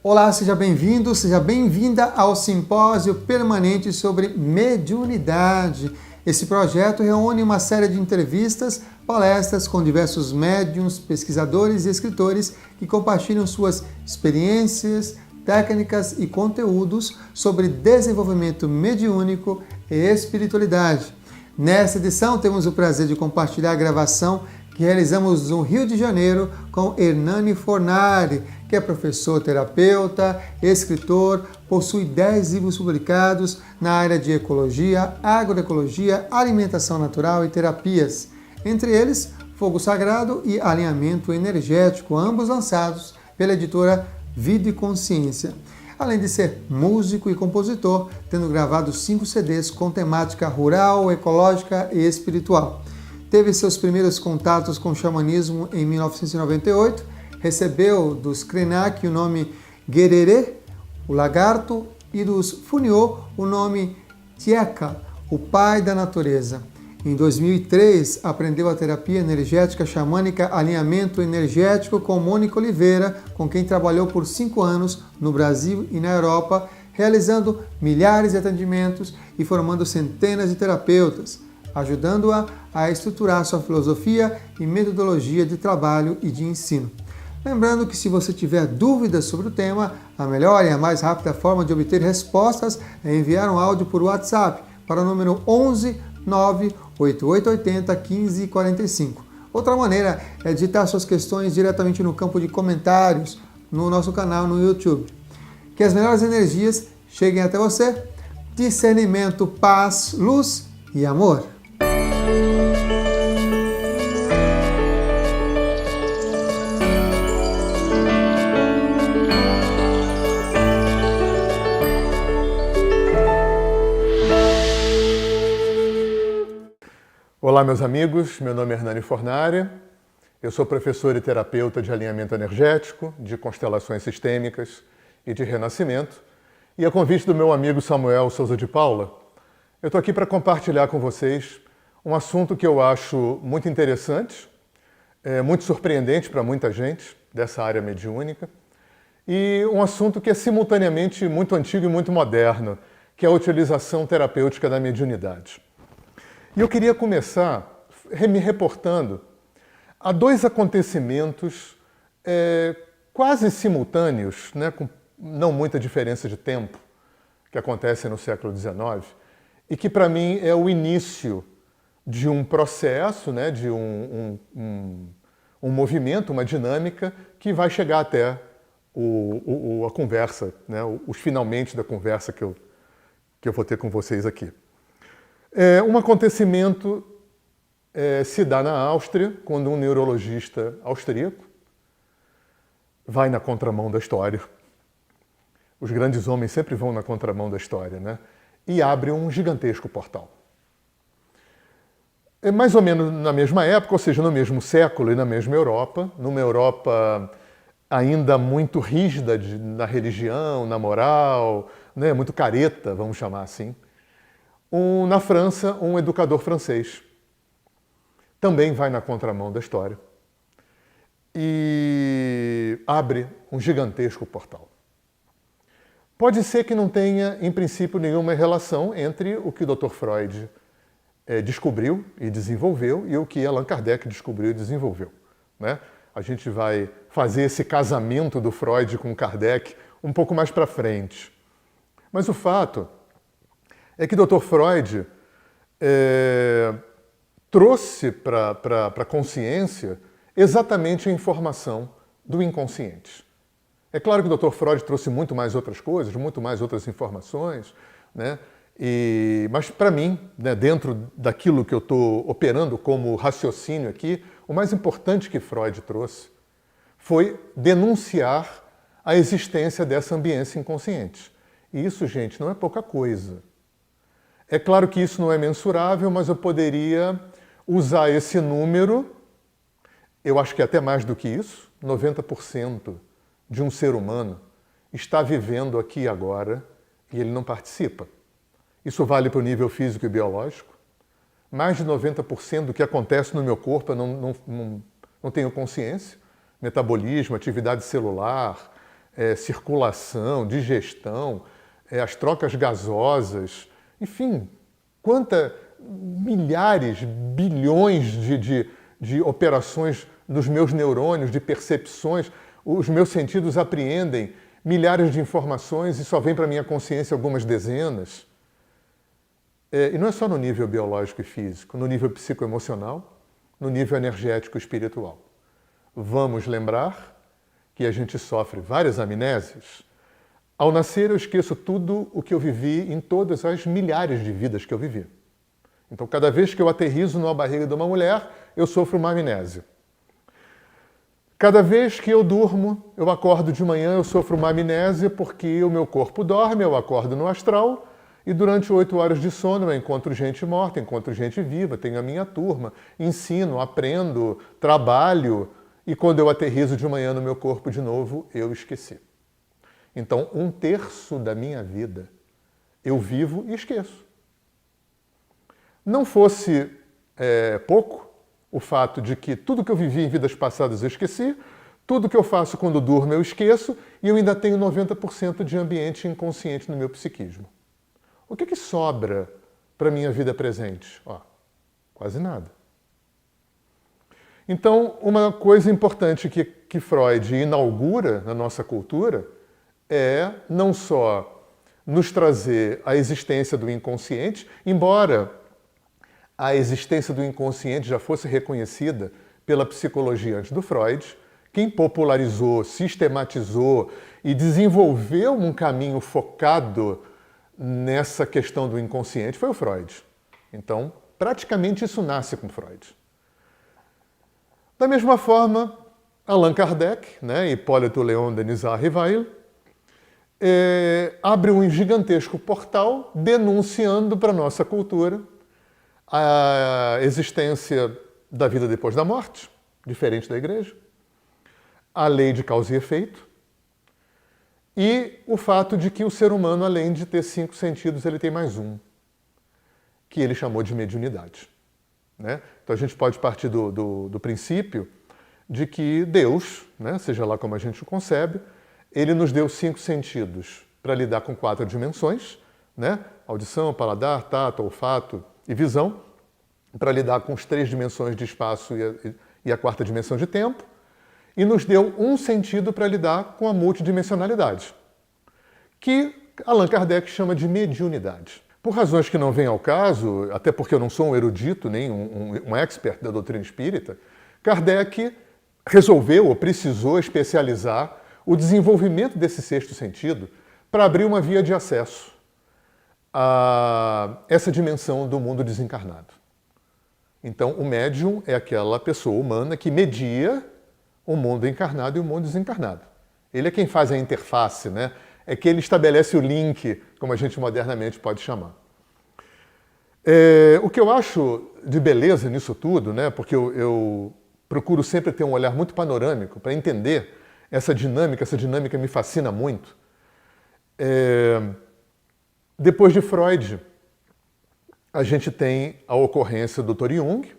Olá, seja bem-vindo, seja bem-vinda ao Simpósio Permanente sobre Mediunidade. Esse projeto reúne uma série de entrevistas, palestras com diversos médiuns, pesquisadores e escritores que compartilham suas experiências, técnicas e conteúdos sobre desenvolvimento mediúnico e espiritualidade. Nesta edição, temos o prazer de compartilhar a gravação que realizamos no Rio de Janeiro com Hernani Fornari, que é professor terapeuta, escritor, possui 10 livros publicados na área de ecologia, agroecologia, alimentação natural e terapias. Entre eles, Fogo Sagrado e Alinhamento Energético, ambos lançados pela editora Vida e Consciência. Além de ser músico e compositor, tendo gravado 5 CDs com temática rural, ecológica e espiritual. Teve seus primeiros contatos com o xamanismo em 1998, recebeu dos Krenak o nome Gererê, o lagarto, e dos Funiô o nome Tieka, o pai da natureza. Em 2003, aprendeu a terapia energética xamânica Alinhamento Energético com Mônica Oliveira, com quem trabalhou por 5 anos no Brasil e na Europa, realizando milhares de atendimentos e formando centenas de terapeutas, ajudando-a a estruturar sua filosofia e metodologia de trabalho e de ensino. Lembrando que se você tiver dúvidas sobre o tema, a melhor e a mais rápida forma de obter respostas é enviar um áudio por WhatsApp para o número 11 98880 1545. Outra maneira é digitar suas questões diretamente no campo de comentários no nosso canal no YouTube. Que as melhores energias cheguem até você. Discernimento, paz, luz e amor. Olá, meus amigos, meu nome é Hernani Fornari, eu sou professor e terapeuta de alinhamento energético, de constelações sistêmicas e de renascimento, e a convite do meu amigo Samuel Souza de Paula, eu estou aqui para compartilhar com vocês um assunto que eu acho muito interessante, muito surpreendente para muita gente dessa área mediúnica, e um assunto que é simultaneamente muito antigo e muito moderno, que é a utilização terapêutica da mediunidade. E eu queria começar me reportando a 2 acontecimentos quase simultâneos, né, com não muita diferença de tempo, que acontecem no século XIX, e que para mim é o início de um processo, né, de um movimento, uma dinâmica que vai chegar até a conversa, né, os finalmente da conversa que eu vou ter com vocês aqui. Um acontecimento se dá na Áustria, quando um neurologista austríaco vai na contramão da história. Os grandes homens sempre vão na contramão da história, né? E abre um gigantesco portal. Mais ou menos na mesma época, ou seja, no mesmo século e na mesma Europa, numa Europa ainda muito rígida na religião, na moral, né? Muito careta, vamos chamar assim. Na França, um educador francês também vai na contramão da história e abre um gigantesco portal. Pode ser que não tenha, em princípio, nenhuma relação entre o que o Dr. Freud descobriu e desenvolveu e o que Allan Kardec descobriu e desenvolveu, né? A gente vai fazer esse casamento do Freud com Kardec um pouco mais para frente. Mas o fato é que o Dr. Freud trouxe para a consciência exatamente a informação do inconsciente. É claro que o Dr. Freud trouxe muito mais outras coisas, muito mais outras informações, né? Mas para mim, né, dentro daquilo que eu estou operando como raciocínio aqui, o mais importante que Freud trouxe foi denunciar a existência dessa ambiência inconsciente. E isso, gente, não é pouca coisa. É claro que isso não é mensurável, mas eu poderia usar esse número, eu acho que até mais do que isso, 90% de um ser humano está vivendo aqui e agora e ele não participa. Isso vale para o nível físico e biológico. Mais de 90% do que acontece no meu corpo eu não tenho consciência. Metabolismo, atividade celular, circulação, digestão, as trocas gasosas, enfim, milhares, bilhões de operações nos meus neurônios, de percepções, os meus sentidos apreendem milhares de informações e só vem para a minha consciência algumas dezenas. E não é só no nível biológico e físico, no nível psicoemocional, no nível energético e espiritual. Vamos lembrar que a gente sofre várias amnésias. Ao nascer, eu esqueço tudo o que eu vivi em todas as milhares de vidas que eu vivi. Então, cada vez que eu aterrizo numa barriga de uma mulher, eu sofro uma amnésia. Cada vez que eu durmo, eu acordo de manhã, eu sofro uma amnésia porque o meu corpo dorme, eu acordo no astral e durante 8 horas de sono eu encontro gente morta, encontro gente viva, tenho a minha turma, ensino, aprendo, trabalho e quando eu aterrizo de manhã no meu corpo de novo, eu esqueci. Então, 1/3 da minha vida eu vivo e esqueço. Não fosse pouco o fato de que tudo que eu vivi em vidas passadas eu esqueci, tudo que eu faço quando durmo eu esqueço e eu ainda tenho 90% de ambiente inconsciente no meu psiquismo. O que sobra para a minha vida presente? Quase nada. Então, uma coisa importante que Freud inaugura na nossa cultura é não só nos trazer a existência do inconsciente, embora a existência do inconsciente já fosse reconhecida pela psicologia antes do Freud, quem popularizou, sistematizou e desenvolveu um caminho focado nessa questão do inconsciente foi o Freud. Então, praticamente isso nasce com Freud. Da mesma forma, Allan Kardec, Hipólito Léon Denis Rivail, abre um gigantesco portal denunciando para a nossa cultura a existência da vida depois da morte, diferente da igreja, a lei de causa e efeito, e o fato de que o ser humano, além de ter 5 sentidos, ele tem mais um, que ele chamou de mediunidade. Então a gente pode partir do princípio de que Deus, seja lá como a gente o concebe, ele nos deu 5 sentidos para lidar com 4 dimensões, audição, paladar, tato, olfato e visão, para lidar com as 3 dimensões de espaço e a 4ª dimensão de tempo, e nos deu um sentido para lidar com a multidimensionalidade, que Allan Kardec chama de mediunidade. Por razões que não vêm ao caso, até porque eu não sou um erudito, nem um expert da doutrina espírita, Kardec resolveu ou precisou especializar o desenvolvimento desse 6º sentido para abrir uma via de acesso a essa dimensão do mundo desencarnado. Então, o médium é aquela pessoa humana que media o mundo encarnado e o mundo desencarnado. Ele é quem faz a interface, É que ele estabelece o link, como a gente modernamente pode chamar. O que eu acho de beleza nisso tudo, porque eu procuro sempre ter um olhar muito panorâmico para entender essa dinâmica me fascina muito. Depois de Freud, a gente tem a ocorrência do Dr. Jung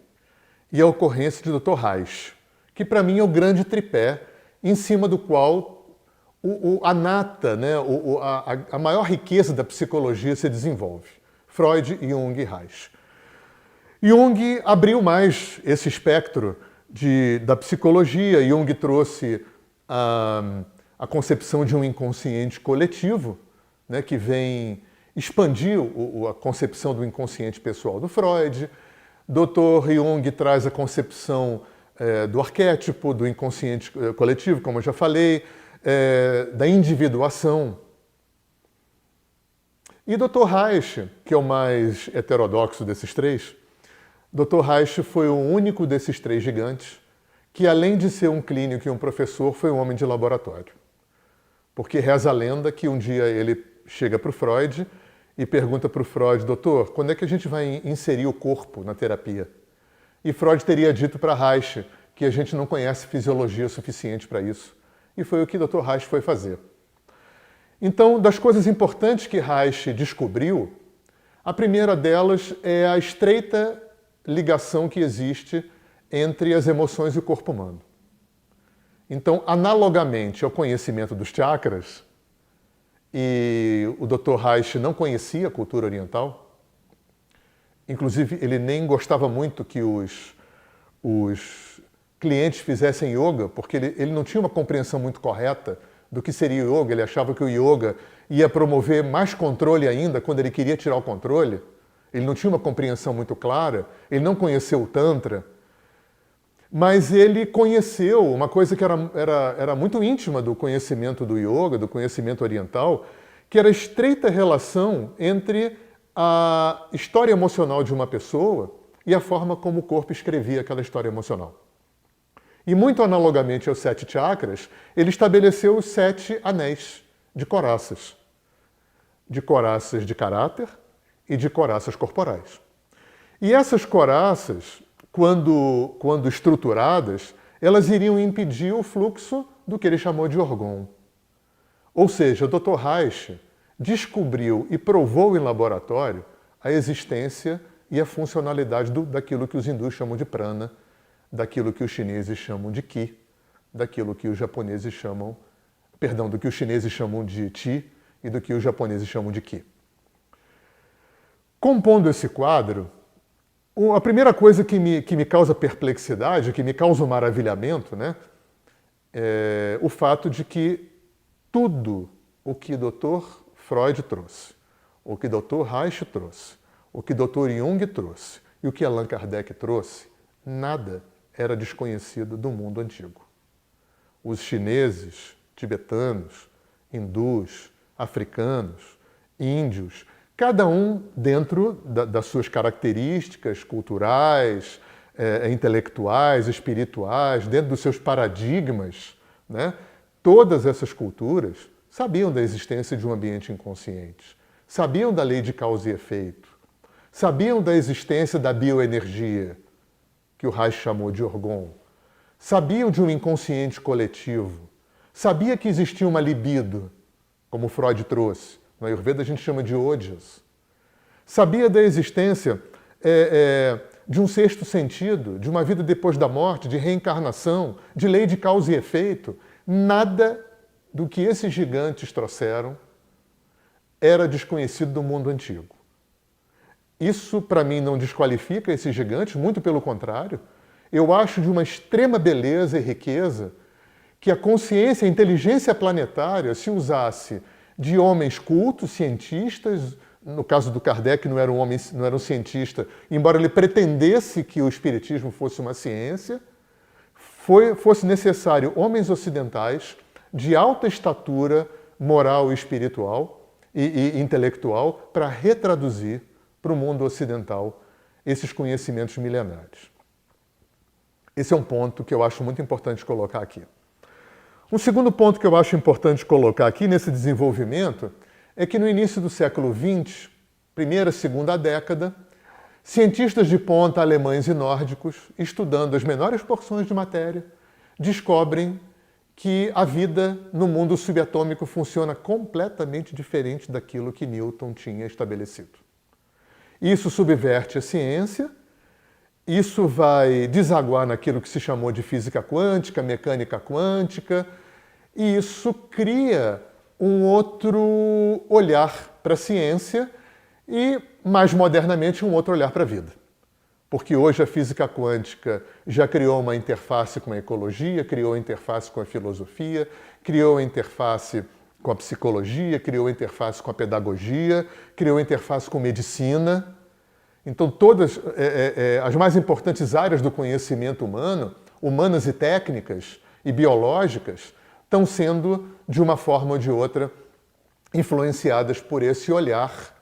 e a ocorrência de Dr. Reich, que para mim é o grande tripé em cima do qual a nata, a maior riqueza da psicologia se desenvolve. Freud, Jung e Reich. Jung abriu mais esse espectro da psicologia. Jung trouxe a concepção de um inconsciente coletivo, que vem expandir a concepção do inconsciente pessoal do Freud. Dr. Jung traz a concepção do arquétipo, do inconsciente coletivo, como eu já falei, da individuação. E Dr. Reich, que é o mais heterodoxo desses 3, Dr. Reich foi o único desses 3 gigantes que, além de ser um clínico e um professor, foi um homem de laboratório. Porque reza a lenda que um dia ele chega para o Freud e pergunta para o Freud: doutor, quando é que a gente vai inserir o corpo na terapia? E Freud teria dito para Reich que a gente não conhece fisiologia suficiente para isso. E foi o que Dr. Reich foi fazer. Então, das coisas importantes que Reich descobriu, a primeira delas é a estreita ligação que existe entre as emoções e o corpo humano. Então, analogamente ao conhecimento dos chakras, e o Dr. Reich não conhecia a cultura oriental, inclusive ele nem gostava muito que os clientes fizessem yoga, porque ele não tinha uma compreensão muito correta do que seria o yoga. Ele achava que o yoga ia promover mais controle ainda quando ele queria tirar o controle. Ele não tinha uma compreensão muito clara, ele não conheceu o Tantra, mas ele conheceu uma coisa que era muito íntima do conhecimento do yoga, do conhecimento oriental, que era a estreita relação entre a história emocional de uma pessoa e a forma como o corpo escrevia aquela história emocional. E muito analogamente aos 7 chakras, ele estabeleceu os 7 anéis de coraças de caráter e de coraças corporais. E essas coraças, quando estruturadas, elas iriam impedir o fluxo do que ele chamou de orgão. Ou seja, o Dr. Reich descobriu e provou em laboratório a existência e a funcionalidade daquilo que os hindus chamam de prana, daquilo que os chineses chamam de qi, daquilo que os japoneses chamam, do que os chineses chamam de chi e do que os japoneses chamam de qi. Compondo esse quadro, a primeira coisa que me causa perplexidade, que me causa um maravilhamento, né, é o fato de que tudo o que Dr. Freud trouxe, o que Dr. Reich trouxe, o que Dr. Jung trouxe e o que Allan Kardec trouxe, nada era desconhecido do mundo antigo. Os chineses, tibetanos, hindus, africanos, índios, cada um dentro das suas características culturais, intelectuais, espirituais, dentro dos seus paradigmas, né? Todas essas culturas sabiam da existência de um ambiente inconsciente, sabiam da lei de causa e efeito, sabiam da existência da bioenergia, que o Reich chamou de orgão, sabiam de um inconsciente coletivo, sabia que existia uma libido, como Freud trouxe. No Ayurveda a gente chama de ojas. Sabia da existência de um sexto sentido, de uma vida depois da morte, de reencarnação, de lei de causa e efeito. Nada do que esses gigantes trouxeram era desconhecido do mundo antigo. Isso, para mim, não desqualifica esses gigantes, muito pelo contrário. Eu acho de uma extrema beleza e riqueza que a consciência, a inteligência planetária se usasse de homens cultos, cientistas. No caso do Kardec, não era um cientista, embora ele pretendesse que o espiritismo fosse uma ciência, fosse necessário homens ocidentais de alta estatura moral e espiritual e intelectual para retraduzir para o mundo ocidental esses conhecimentos milenares. Esse é um ponto que eu acho muito importante colocar aqui. Um segundo ponto que eu acho importante colocar aqui nesse desenvolvimento é que no início do século XX, primeira, segunda década, cientistas de ponta alemães e nórdicos, estudando as menores porções de matéria, descobrem que a vida no mundo subatômico funciona completamente diferente daquilo que Newton tinha estabelecido. Isso subverte a ciência, isso vai desaguar naquilo que se chamou de física quântica, mecânica quântica, e isso cria um outro olhar para a ciência e, mais modernamente, um outro olhar para a vida. Porque hoje a física quântica já criou uma interface com a ecologia, criou interface com a filosofia, criou interface com a psicologia, criou interface com a pedagogia, criou interface com medicina. Então todas as mais importantes áreas do conhecimento humano, humanas e técnicas e biológicas, estão sendo, de uma forma ou de outra, influenciadas por esse olhar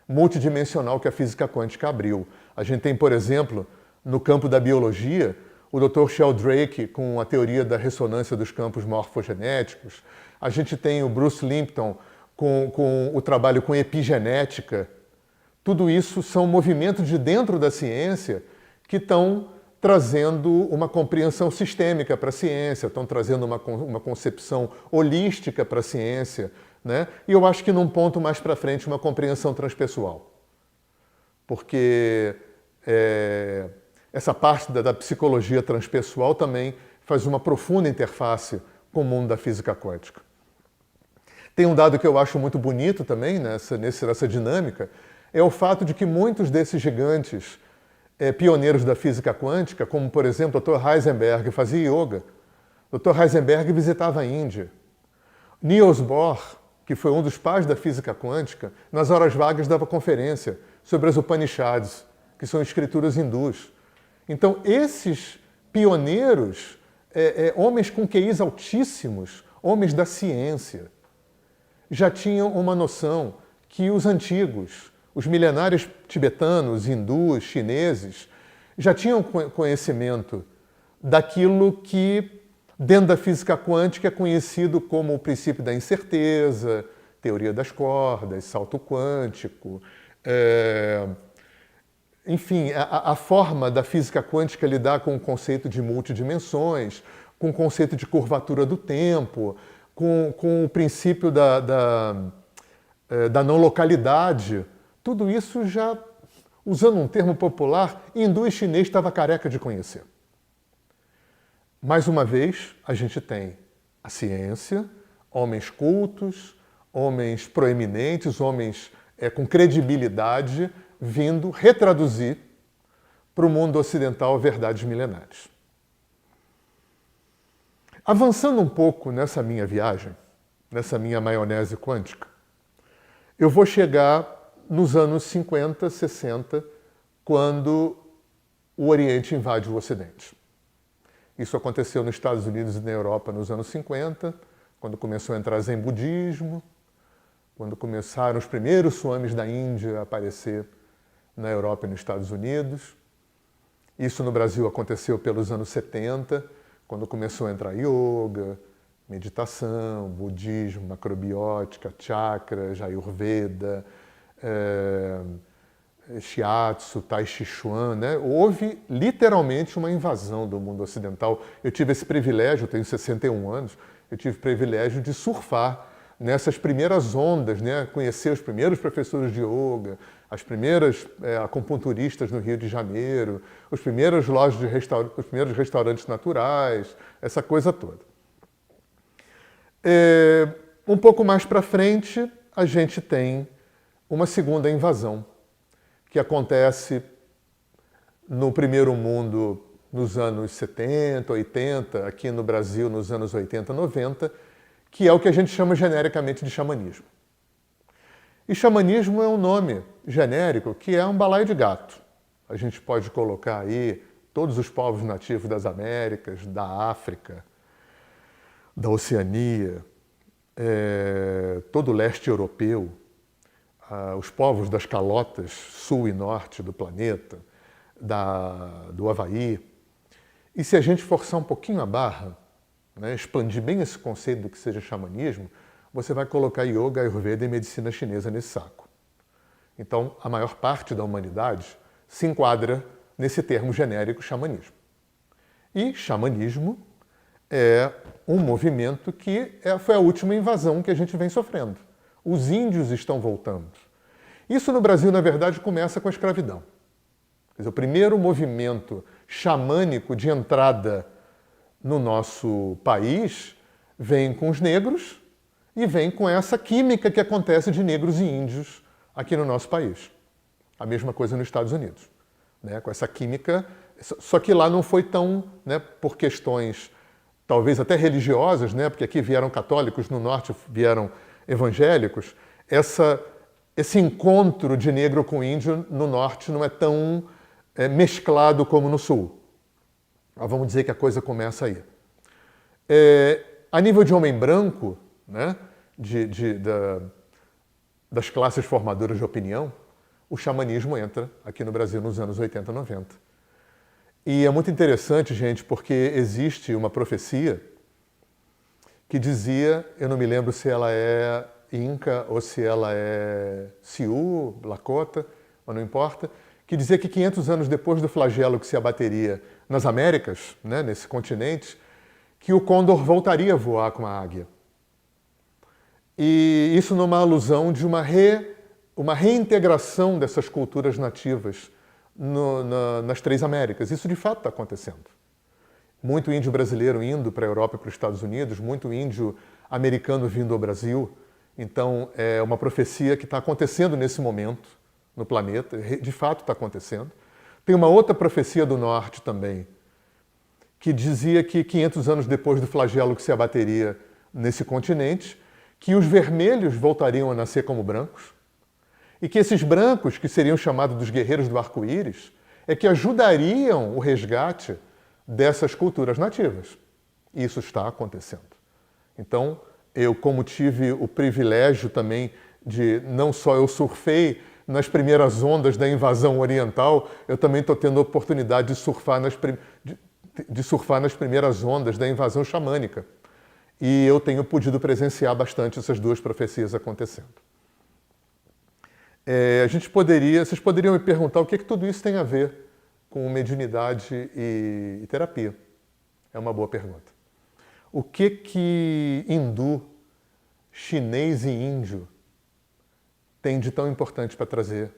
multidimensional que a física quântica abriu. A gente tem, por exemplo, no campo da biologia, o Dr. Sheldrake com a teoria da ressonância dos campos morfogenéticos. A gente tem o Bruce Lipton com o trabalho com epigenética. Tudo isso são movimentos de dentro da ciência que estão trazendo uma compreensão sistêmica para a ciência, estão trazendo uma concepção holística para a ciência, né? E eu acho que num ponto mais para frente uma compreensão transpessoal. Porque essa parte da psicologia transpessoal também faz uma profunda interface com o mundo da física quântica. Tem um dado que eu acho muito bonito também nessa dinâmica, é o fato de que muitos desses gigantes pioneiros da física quântica, como por exemplo o Dr. Heisenberg, fazia yoga. O Dr. Heisenberg visitava a Índia. Niels Bohr, que foi um dos pais da física quântica, nas horas vagas dava conferência sobre as Upanishads, que são escrituras hindus. Então, esses pioneiros, homens com QIs altíssimos, homens da ciência, já tinham uma noção que os antigos, os milenários tibetanos, hindus, chineses, já tinham conhecimento daquilo que, dentro da física quântica, é conhecido como o princípio da incerteza, teoria das cordas, salto quântico. Enfim, a forma da física quântica lidar com o conceito de multidimensões, com o conceito de curvatura do tempo, com o princípio da não localidade. Tudo isso já, usando um termo popular, hindu e chinês estava careca de conhecer. Mais uma vez, a gente tem a ciência, homens cultos, homens proeminentes, homens com credibilidade, vindo retraduzir para o mundo ocidental verdades milenares. Avançando um pouco nessa minha viagem, nessa minha maionese quântica, eu vou chegar nos anos 50, 60, quando o Oriente invade o Ocidente. Isso aconteceu nos Estados Unidos e na Europa nos anos 50, quando começou a entrar Zen budismo, quando começaram os primeiros swamis da Índia a aparecer na Europa e nos Estados Unidos. Isso no Brasil aconteceu pelos anos 70, quando começou a entrar yoga, meditação, budismo, macrobiótica, chakras, ayurveda, shiatsu, tai chi chuan, né? Houve literalmente uma invasão do mundo ocidental. Eu tive esse privilégio, eu tenho 61 anos, eu tive o privilégio de surfar nessas primeiras ondas, né? Conhecer os primeiros professores de yoga, as primeiras acupunturistas no Rio de Janeiro, os primeiros lojas os primeiros restaurantes naturais, essa coisa toda. Um pouco mais para frente, a gente tem uma segunda invasão, que acontece no primeiro mundo nos anos 70, 80, aqui no Brasil nos anos 80, 90, que é o que a gente chama genericamente de xamanismo. E xamanismo é um nome genérico que é um balaio de gato. A gente pode colocar aí todos os povos nativos das Américas, da África, da Oceania, todo o leste europeu, os povos das calotas sul e norte do planeta, do Havaí. E se a gente forçar um pouquinho a barra, né, expandir bem esse conceito do que seja xamanismo, você vai colocar yoga, ayurveda e medicina chinesa nesse saco. Então, a maior parte da humanidade se enquadra nesse termo genérico xamanismo. E xamanismo é um movimento que foi a última invasão que a gente vem sofrendo. Os índios estão voltando. Isso no Brasil, na verdade, começa com a escravidão. Quer dizer, o primeiro movimento xamânico de entrada no nosso país vem com os negros e vem com essa química que acontece de negros e índios aqui no nosso país. A mesma coisa nos Estados Unidos, né? Com essa química, só que lá não foi tão, né, por questões talvez até religiosas, né, porque aqui vieram católicos, no norte vieram evangélicos, esse encontro de negro com índio no norte não é tão mesclado como no sul. Mas vamos dizer que a coisa começa aí. A nível de homem branco, né, das classes formadoras de opinião, o xamanismo entra aqui no Brasil nos anos 80, 90. E é muito interessante, gente, porque existe uma profecia que dizia, eu não me lembro se ela é Inca ou se ela é Sioux, Lakota, mas não importa, que dizia que 500 anos depois do flagelo que se abateria nas Américas, né, nesse continente, que o côndor voltaria a voar com a águia. E isso numa alusão de uma reintegração dessas culturas nativas nas três Américas. Isso de fato está acontecendo. muito índio brasileiro indo para a Europa e para os Estados Unidos, muito índio americano vindo ao Brasil. Então, é uma profecia que está acontecendo nesse momento no planeta, de fato está acontecendo. Tem uma outra profecia do Norte também, que dizia que 500 anos depois do flagelo que se abateria nesse continente, que os vermelhos voltariam a nascer como brancos, e que esses brancos, que seriam chamados dos guerreiros do arco-íris, é que ajudariam o resgate dessas culturas nativas. E isso está acontecendo. Então, eu, como tive o privilégio também de, não só eu surfei nas primeiras ondas da invasão oriental, eu também estou tendo a oportunidade de surfar nas primeiras ondas da invasão xamânica. E eu tenho podido presenciar bastante essas duas profecias acontecendo. Vocês poderiam me perguntar o que tudo isso tem a ver com mediunidade e terapia. É uma boa pergunta. O que hindu, chinês e índio tem de tão importante para trazer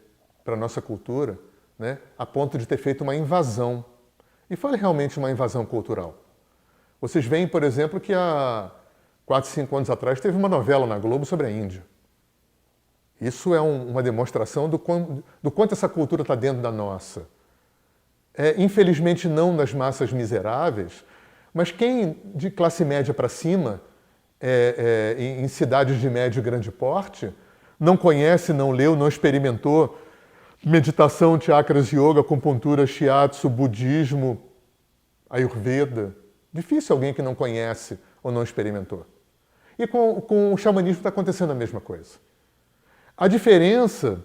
para a nossa cultura, né, a ponto de ter feito uma invasão? E foi realmente uma invasão cultural. Vocês veem, por exemplo, que há 4, 5 anos atrás teve uma novela na Globo sobre a Índia. Isso é uma demonstração do quanto essa cultura está dentro da nossa. Infelizmente não nas massas miseráveis, mas quem de classe média para cima, em cidades de médio e grande porte, não conhece, não leu, não experimentou meditação, chakras, yoga, acupuntura, shiatsu, budismo, ayurveda. Difícil alguém que não conhece ou não experimentou. E com o xamanismo está acontecendo a mesma coisa. A diferença,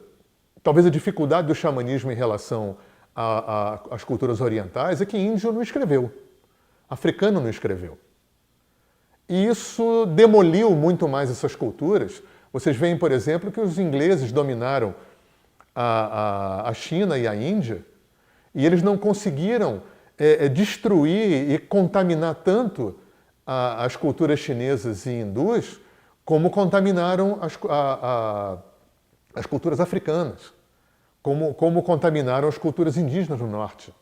talvez a dificuldade do xamanismo em relação às culturas orientais é que índio não escreveu, africano não escreveu. E isso demoliu muito mais essas culturas. Vocês veem, por exemplo, que os ingleses dominaram a China e a Índia e eles não conseguiram destruir e contaminar tanto as culturas chinesas e hindus como contaminaram as culturas africanas, como contaminaram as culturas indígenas no norte,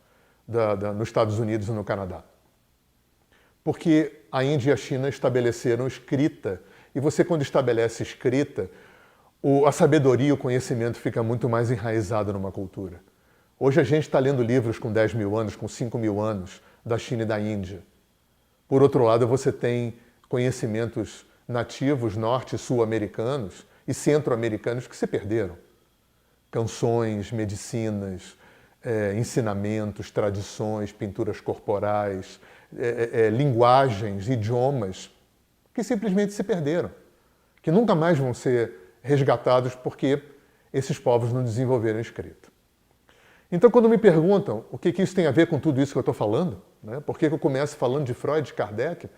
nos Estados Unidos e no Canadá. Porque a Índia e a China estabeleceram escrita, e você, quando estabelece escrita, a sabedoria, o conhecimento fica muito mais enraizado numa cultura. Hoje a gente está lendo livros com 10 mil anos, com 5 mil anos, da China e da Índia. Por outro lado, você tem conhecimentos nativos norte e sul-americanos e centro-americanos que se perderam. Canções, medicinas, ensinamentos, tradições, pinturas corporais, linguagens, idiomas, que simplesmente se perderam, que nunca mais vão ser resgatados porque esses povos não desenvolveram escrita. Então, quando me perguntam o que isso tem a ver com tudo isso que eu estou falando, né, por que eu começo falando de Freud e Kardec,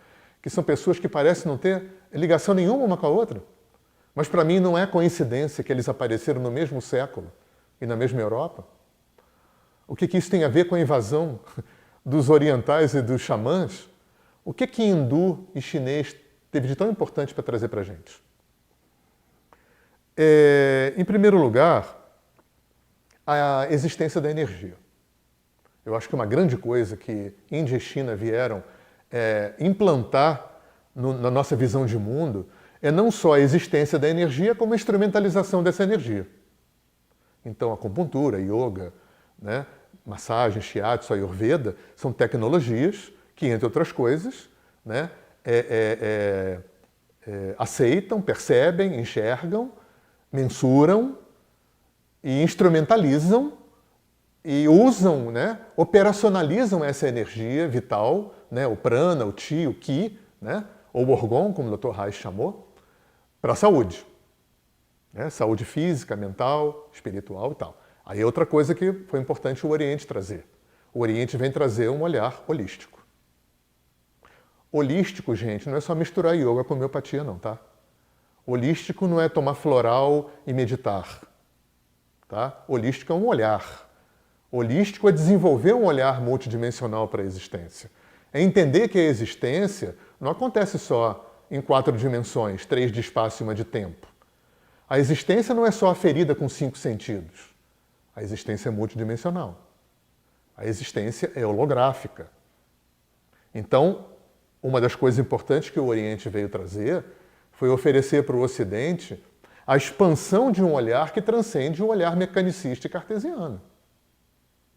que são pessoas que parecem não ter ligação nenhuma uma com a outra, mas para mim não é coincidência que eles apareceram no mesmo século e na mesma Europa. O que isso tem a ver com a invasão dos orientais e dos xamãs? O que hindu e chinês teve de tão importante para trazer para a gente? Em primeiro lugar, a existência da energia. Eu acho que uma grande coisa que Índia e China vieram implantar na nossa visão de mundo é não só a existência da energia, como a instrumentalização dessa energia. Então, acupuntura, yoga, né, massagem, shiatsu, ayurveda, são tecnologias que, entre outras coisas, né, aceitam, percebem, enxergam, mensuram e instrumentalizam e usam, né, operacionalizam essa energia vital, né, o prana, o chi, o ki, né, ou o orgon, como o Dr. Reich chamou, para a saúde. Né, saúde física, mental, espiritual e tal. Aí é outra coisa que foi importante o Oriente trazer. O Oriente vem trazer um olhar holístico. Holístico, gente, não é só misturar yoga com homeopatia, não, tá? Holístico não é tomar floral e meditar. Tá? Holístico é um olhar. Holístico é desenvolver um olhar multidimensional para a existência. É entender que a existência não acontece só em 4 dimensões, 3 de espaço e 1 de tempo. A existência não é só aferida com 5 sentidos. A existência é multidimensional. A existência é holográfica. Então, uma das coisas importantes que o Oriente veio trazer foi oferecer para o Ocidente a expansão de um olhar que transcende o olhar mecanicista e cartesiano.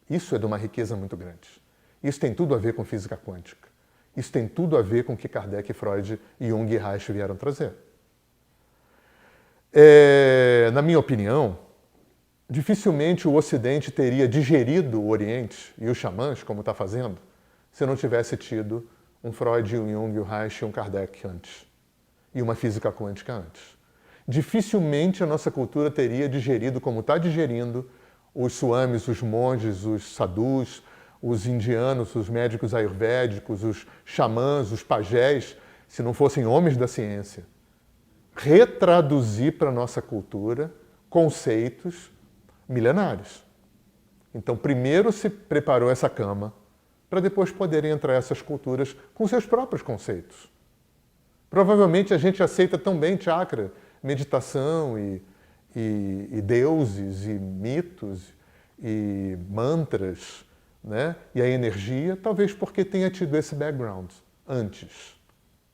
Isso é de uma riqueza muito grande. Isso tem tudo a ver com física quântica. Isso tem tudo a ver com o que Kardec, Freud, Jung e Reich vieram trazer. Na minha opinião, dificilmente o Ocidente teria digerido o Oriente e os xamãs, como está fazendo, se não tivesse tido um Freud, um Jung, um Reich e um Kardec antes. E uma física quântica antes. Dificilmente a nossa cultura teria digerido, como está digerindo, os swamis, os monges, os sadhus, os indianos, os médicos ayurvédicos, os xamãs, os pajés, se não fossem homens da ciência. Retraduzir para a nossa cultura conceitos milenários. Então, primeiro se preparou essa cama para depois poderem entrar essas culturas com seus próprios conceitos. Provavelmente a gente aceita tão bem chakra, meditação e deuses e mitos e mantras, né? E a energia, talvez porque tenha tido esse background antes.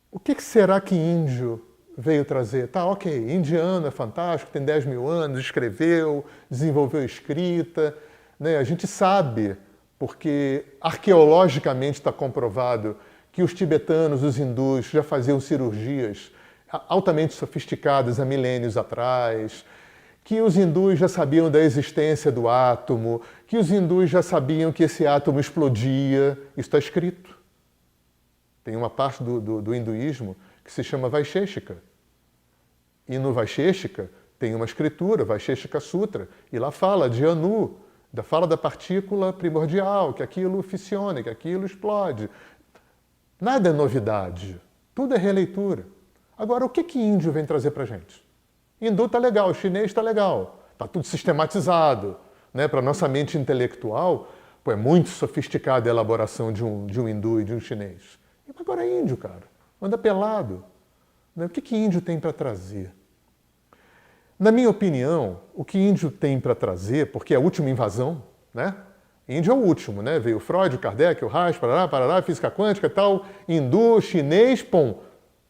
O que será que índio veio trazer? Tá, ok, indiano é fantástico, tem 10 mil anos, escreveu, desenvolveu escrita, né? A gente sabe, porque arqueologicamente está comprovado que os tibetanos, os hindus já faziam cirurgias altamente sofisticadas há milênios atrás, que os hindus já sabiam da existência do átomo, que os hindus já sabiam que esse átomo explodia. Isso está escrito. Tem uma parte do hinduísmo que se chama Vaisheshika. E no Vaisheshika tem uma escritura, Vaisheshika Sutra, e lá fala de Anu, fala da partícula primordial, que aquilo fissiona, que aquilo explode. Nada é novidade, tudo é releitura. Agora, o que índio vem trazer para a gente? Hindu está legal, chinês está legal, está tudo sistematizado. Né? Para a nossa mente intelectual, é muito sofisticada a elaboração de um hindu e de um chinês. Agora é índio, cara, anda pelado. Né? O que índio tem para trazer? Na minha opinião, o que índio tem para trazer, porque é a última invasão, né? Índio é o último, né? Veio o Freud, o Kardec, o Reich, parará, física quântica e tal, hindu, chinês, pom.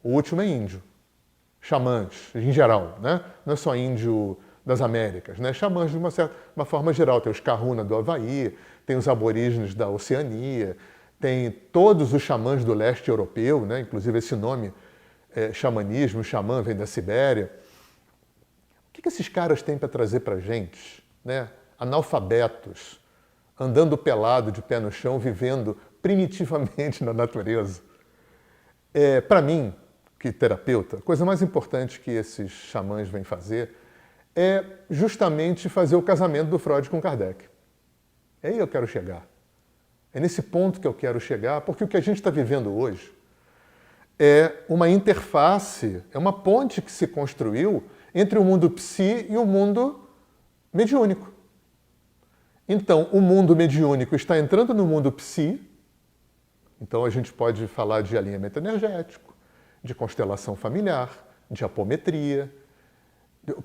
O último é índio. Xamãs, em geral, né? Não é só índio das Américas, né? Xamãs de uma forma geral. Tem os Kahuna do Havaí, tem os aborígenes da Oceania, tem todos os xamãs do leste europeu, né? Inclusive esse nome, xamanismo, xamã, vem da Sibéria. O que esses caras têm para trazer para a gente? Né? Analfabetos, andando pelado, de pé no chão, vivendo primitivamente na natureza. Para mim, que terapeuta, a coisa mais importante que esses xamãs vêm fazer é justamente fazer o casamento do Freud com Kardec. É aí eu quero chegar. É nesse ponto que eu quero chegar, porque o que a gente está vivendo hoje é uma interface, é uma ponte que se construiu entre o mundo psi e o mundo mediúnico. Então, o mundo mediúnico está entrando no mundo psi, então a gente pode falar de alinhamento energético, de constelação familiar, de apometria,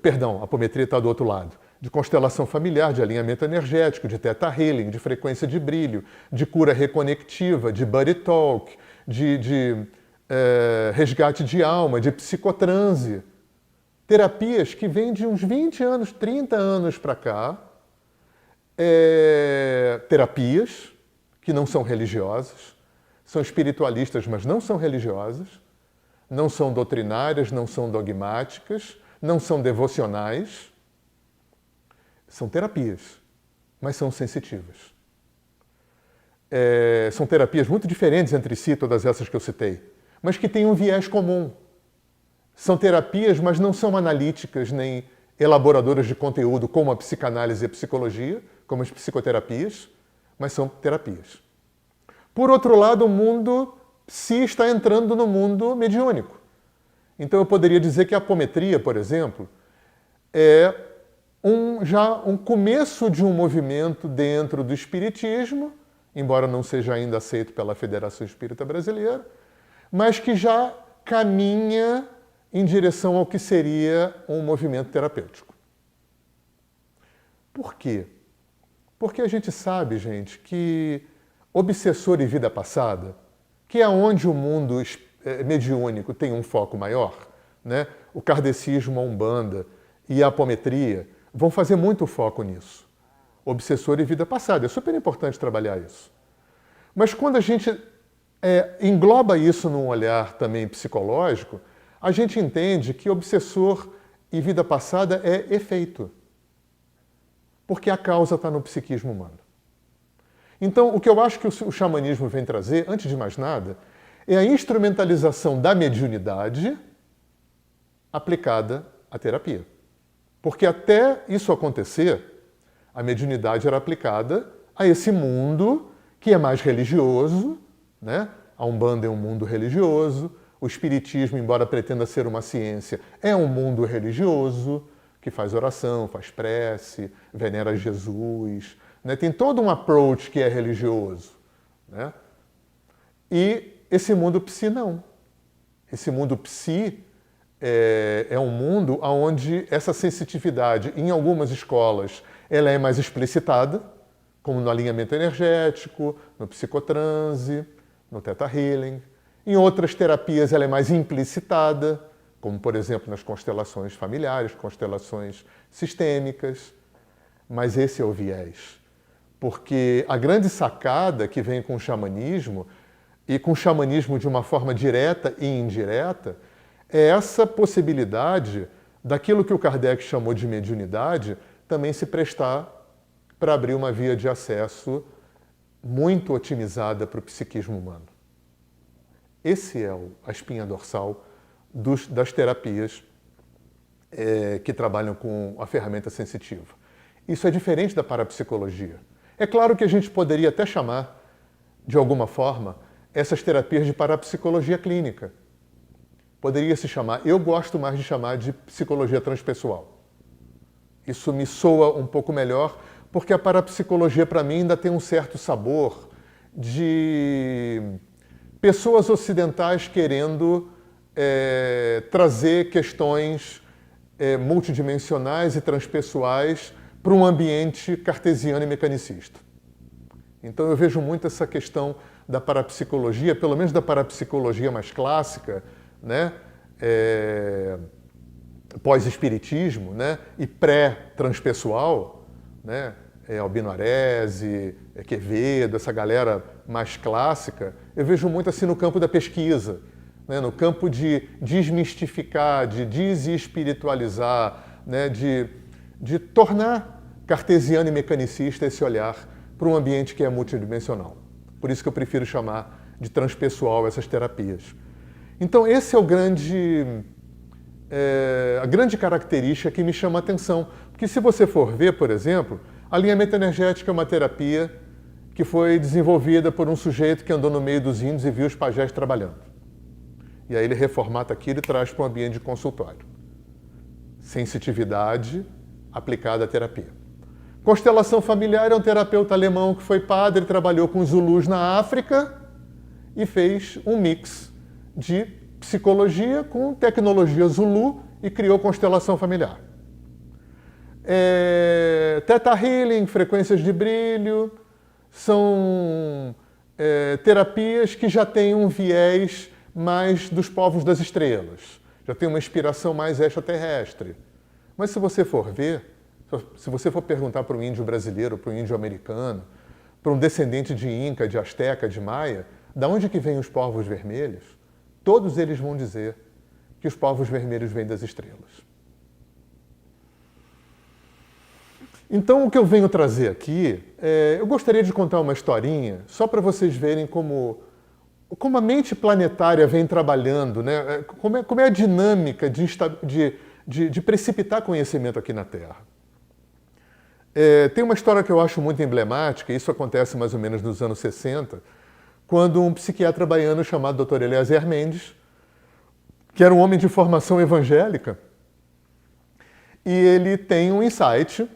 perdão, a apometria está do outro lado, de constelação familiar, de alinhamento energético, de theta healing, de frequência de brilho, de cura reconectiva, de buddy talk, de resgate de alma, de psicotranse. Terapias que vêm de uns 20 anos, 30 anos para cá, terapias que não são religiosas, são espiritualistas, mas não são religiosas, não são doutrinárias, não são dogmáticas, não são devocionais. São terapias, mas são sensitivas. São terapias muito diferentes entre si, todas essas que eu citei, mas que têm um viés comum. São terapias, mas não são analíticas nem elaboradoras de conteúdo como a psicanálise e a psicologia, como as psicoterapias, mas são terapias. Por outro lado, o mundo psi está entrando no mundo mediúnico. Então eu poderia dizer que a apometria, por exemplo, é já um começo de um movimento dentro do espiritismo, embora não seja ainda aceito pela Federação Espírita Brasileira, mas que já caminha em direção ao que seria um movimento terapêutico. Por quê? Porque a gente sabe, gente, que obsessor e vida passada, que é onde o mundo mediúnico tem um foco maior, né? O kardecismo, a Umbanda e a apometria vão fazer muito foco nisso. Obsessor e vida passada. É super importante trabalhar isso. Mas quando a gente engloba isso num olhar também psicológico, a gente entende que obsessor e vida passada é efeito. Porque a causa está no psiquismo humano. Então, o que eu acho que o xamanismo vem trazer, antes de mais nada, é a instrumentalização da mediunidade aplicada à terapia. Porque até isso acontecer, a mediunidade era aplicada a esse mundo que é mais religioso, né? A Umbanda é um mundo religioso, o Espiritismo, embora pretenda ser uma ciência, é um mundo religioso, que faz oração, faz prece, venera Jesus, né? Tem todo um approach que é religioso, né? E esse mundo psi não. Esse mundo psi é um mundo onde essa sensitividade, em algumas escolas, ela é mais explicitada, como no alinhamento energético, no psicotranse, no Theta Healing. Em outras terapias ela é mais implicitada, como, por exemplo, nas constelações familiares, constelações sistêmicas. Mas esse é o viés. Porque a grande sacada que vem com o xamanismo, e com o xamanismo de uma forma direta e indireta, é essa possibilidade daquilo que o Kardec chamou de mediunidade também se prestar para abrir uma via de acesso muito otimizada para o psiquismo humano. Esse é a espinha dorsal das terapias que trabalham com a ferramenta sensitiva. Isso é diferente da parapsicologia. É claro que a gente poderia até chamar, de alguma forma, essas terapias de parapsicologia clínica. Poderia se chamar, eu gosto mais de chamar de psicologia transpessoal. Isso me soa um pouco melhor, porque a parapsicologia, para mim, ainda tem um certo sabor de pessoas ocidentais querendo trazer questões multidimensionais e transpessoais para um ambiente cartesiano e mecanicista. Então eu vejo muito essa questão da parapsicologia, pelo menos da parapsicologia mais clássica, né? Pós-espiritismo, né? E pré-transpessoal, né? Albino Arese, Quevedo, essa galera mais clássica, eu vejo muito assim no campo da pesquisa, né? No campo de desmistificar, de desespiritualizar, né? De tornar cartesiano e mecanicista esse olhar para um ambiente que é multidimensional. Por isso que eu prefiro chamar de transpessoal essas terapias. Então esse é a grande característica que me chama a atenção. Porque se você for ver, por exemplo, alinhamento energético é uma terapia que foi desenvolvida por um sujeito que andou no meio dos índios e viu os pajés trabalhando. E aí ele reformata aquilo e traz para um ambiente de consultório. Sensitividade aplicada à terapia. Constelação familiar é um terapeuta alemão que foi padre, trabalhou com Zulus na África e fez um mix de psicologia com tecnologia Zulu e criou constelação familiar. Theta Healing, frequências de brilho, são terapias que já têm um viés mais dos povos das estrelas, já tem uma inspiração mais extraterrestre. Mas se você for ver, se você for perguntar para um índio brasileiro, para um índio americano, para um descendente de Inca, de Azteca, de Maia, de onde que vêm os povos vermelhos? Todos eles vão dizer que os povos vermelhos vêm das estrelas. Então, o que eu venho trazer aqui, eu gostaria de contar uma historinha, só para vocês verem como a mente planetária vem trabalhando, né? Como é a dinâmica de precipitar conhecimento aqui na Terra. Tem uma história que eu acho muito emblemática, isso acontece mais ou menos nos anos 60, quando um psiquiatra baiano chamado Dr. Eliezer Mendes, que era um homem de formação evangélica, e ele tem um insight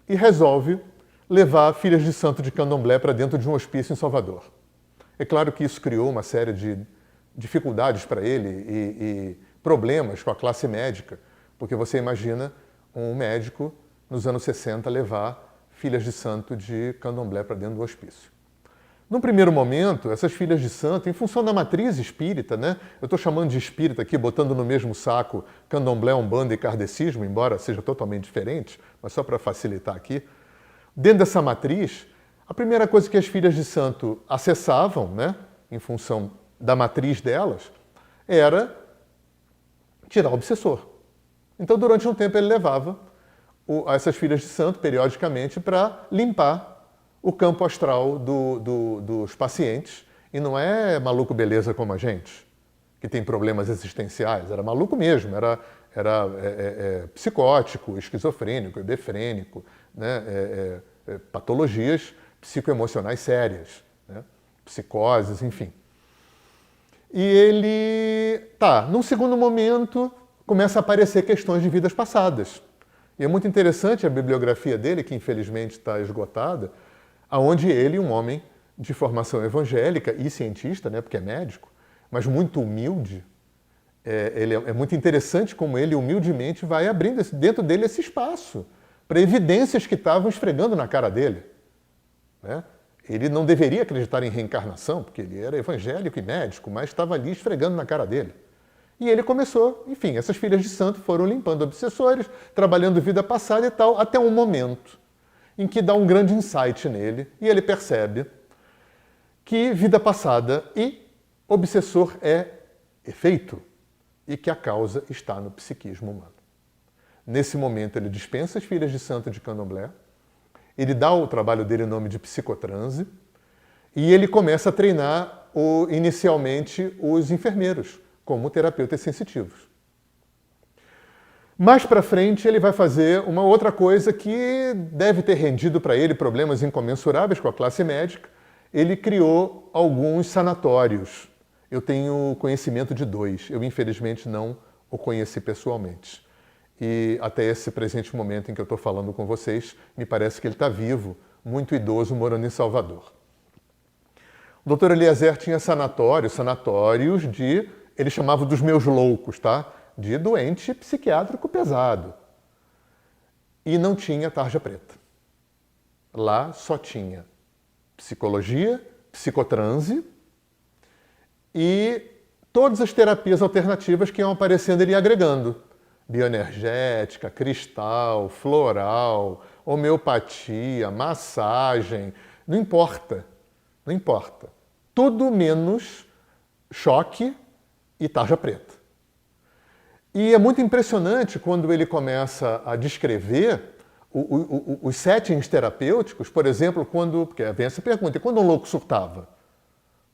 e resolve levar filhas de santo de candomblé para dentro de um hospício em Salvador. É claro que isso criou uma série de dificuldades para ele e problemas com a classe médica, porque você imagina um médico nos anos 60 levar filhas de santo de candomblé para dentro do hospício. Num primeiro momento, essas filhas de santo, em função da matriz espírita, né? Eu estou chamando de espírita aqui, botando no mesmo saco candomblé, umbanda e kardecismo, embora seja totalmente diferente, mas só para facilitar aqui. Dentro dessa matriz, a primeira coisa que as filhas de santo acessavam, né, em função da matriz delas, era tirar o obsessor. Então, durante um tempo, ele levava essas filhas de santo, periodicamente, para limpar o campo astral dos pacientes. E não é maluco beleza como a gente, que tem problemas existenciais. Era maluco mesmo, era psicótico, esquizofrênico, hebefrênico, né? Patologias psicoemocionais sérias, né? Psicoses, enfim. E ele, num segundo momento, começa a aparecer questões de vidas passadas. E é muito interessante a bibliografia dele, que infelizmente está esgotada, aonde ele, um homem de formação evangélica e cientista, né, porque é médico, mas muito humilde, é muito interessante como ele humildemente vai abrindo dentro dele esse espaço para evidências que estavam esfregando na cara dele, né? Ele não deveria acreditar em reencarnação, porque ele era evangélico e médico, mas estava ali esfregando na cara dele. E ele começou, enfim, essas filhas de santo foram limpando obsessores, trabalhando vida passada e tal, até um momento em que dá um grande insight nele e ele percebe que vida passada e obsessor é efeito e que a causa está no psiquismo humano. Nesse momento ele dispensa as filhas de santo de candomblé, ele dá ao trabalho dele o nome de psicotranse e ele começa a treinar inicialmente os enfermeiros como terapeutas sensitivos. Mais para frente, ele vai fazer uma outra coisa que deve ter rendido para ele problemas incomensuráveis com a classe médica. Ele criou alguns sanatórios. Eu tenho conhecimento de 2. Eu, infelizmente, não o conheci pessoalmente. E até esse presente momento em que eu estou falando com vocês, me parece que ele está vivo, muito idoso, morando em Salvador. O Dr. Eliezer tinha sanatórios de... Ele chamava dos meus loucos, tá? De doente psiquiátrico pesado. E não tinha tarja preta. Lá só tinha psicologia, psicotranse e todas as terapias alternativas que iam aparecendo ele ia agregando. Bioenergética, cristal, floral, homeopatia, massagem, não importa. Não importa. Tudo menos choque e tarja preta. E é muito impressionante quando ele começa a descrever os settings terapêuticos, por exemplo, porque vem essa pergunta, e quando um louco surtava?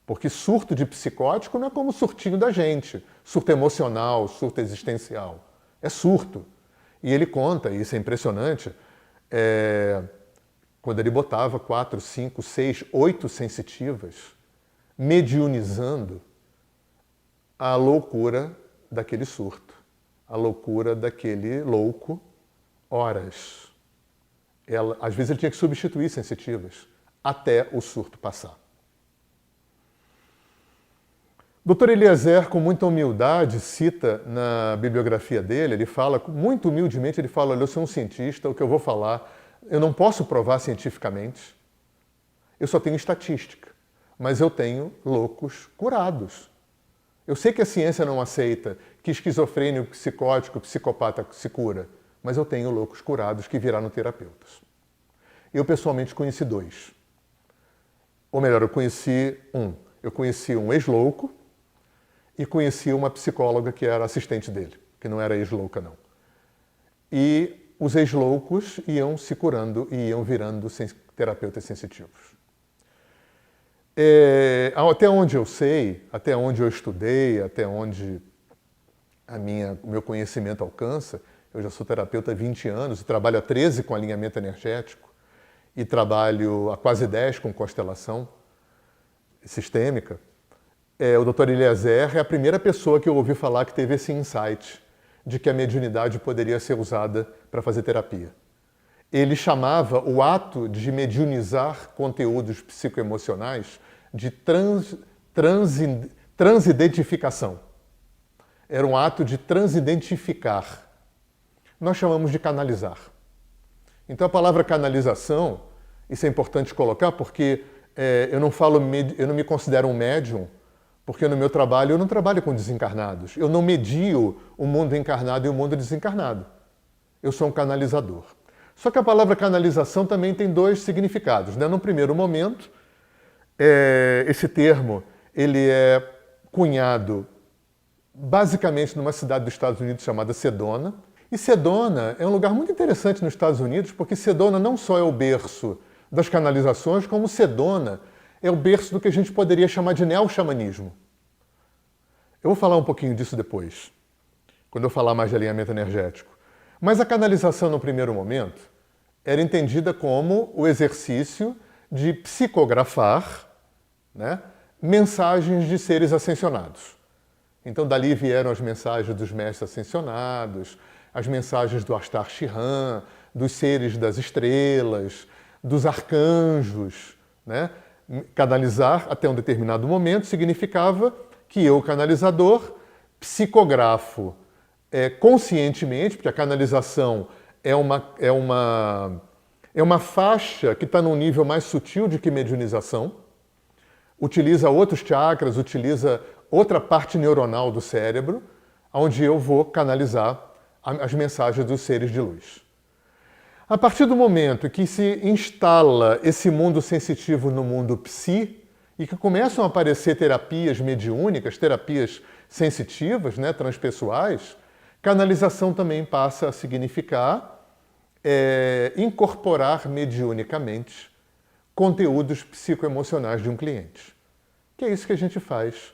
Porque surto de psicótico não é como o surtinho da gente, surto emocional, surto existencial, é surto. E ele conta, e isso é impressionante, quando ele botava 4, 5, 6, 8 sensitivas, mediunizando a loucura daquele surto. A loucura daquele louco, horas. Às vezes ele tinha que substituir sensitivas até o surto passar. Dr. Eliezer, com muita humildade, cita na bibliografia dele, ele fala, muito humildemente, ele fala, olha, eu sou um cientista, o que eu vou falar, eu não posso provar cientificamente, eu só tenho estatística, mas eu tenho loucos curados. Eu sei que a ciência não aceita que esquizofrênico, psicótico, psicopata se cura, mas eu tenho loucos curados que viraram terapeutas. Eu pessoalmente conheci 2. Ou melhor, eu conheci um. Eu conheci um ex-louco e conheci uma psicóloga que era assistente dele, que não era ex-louca, não. E os ex-loucos iam se curando e iam virando terapeutas sensitivos. Até onde eu sei, até onde eu estudei, até onde o meu conhecimento alcança, eu já sou terapeuta há 20 anos e trabalho há 13 com alinhamento energético e trabalho há quase 10 com constelação sistêmica. O Dr. Eliezer é a primeira pessoa que eu ouvi falar que teve esse insight de que a mediunidade poderia ser usada para fazer terapia. Ele chamava o ato de mediunizar conteúdos psicoemocionais de transidentificação. Era um ato de transidentificar. Nós chamamos de canalizar. Então a palavra canalização, isso é importante colocar porque eu não me considero um médium, porque no meu trabalho eu não trabalho com desencarnados. Eu não medio o mundo encarnado e o mundo desencarnado. Eu sou um canalizador. Só que a palavra canalização também tem dois significados, né? No primeiro momento, esse termo ele é cunhado basicamente numa cidade dos Estados Unidos chamada Sedona. E Sedona é um lugar muito interessante nos Estados Unidos, porque Sedona não só é o berço das canalizações, como Sedona é o berço do que a gente poderia chamar de neo-xamanismo. Eu vou falar um pouquinho disso depois, quando eu falar mais de alinhamento energético. Mas a canalização, no primeiro momento, era entendida como o exercício de psicografar, né, mensagens de seres ascensionados. Então, dali vieram as mensagens dos mestres ascensionados, as mensagens do Astar Shihan, dos seres das estrelas, dos arcanjos, né? Canalizar até um determinado momento significava que eu, canalizador, psicografo conscientemente, porque a canalização é uma faixa que está num nível mais sutil de que mediunização, utiliza outros chakras, utiliza outra parte neuronal do cérebro, onde eu vou canalizar as mensagens dos seres de luz. A partir do momento que se instala esse mundo sensitivo no mundo psi e que começam a aparecer terapias mediúnicas, terapias sensitivas, né, transpessoais, canalização também passa a significar incorporar mediunicamente conteúdos psicoemocionais de um cliente. Que é isso que a gente faz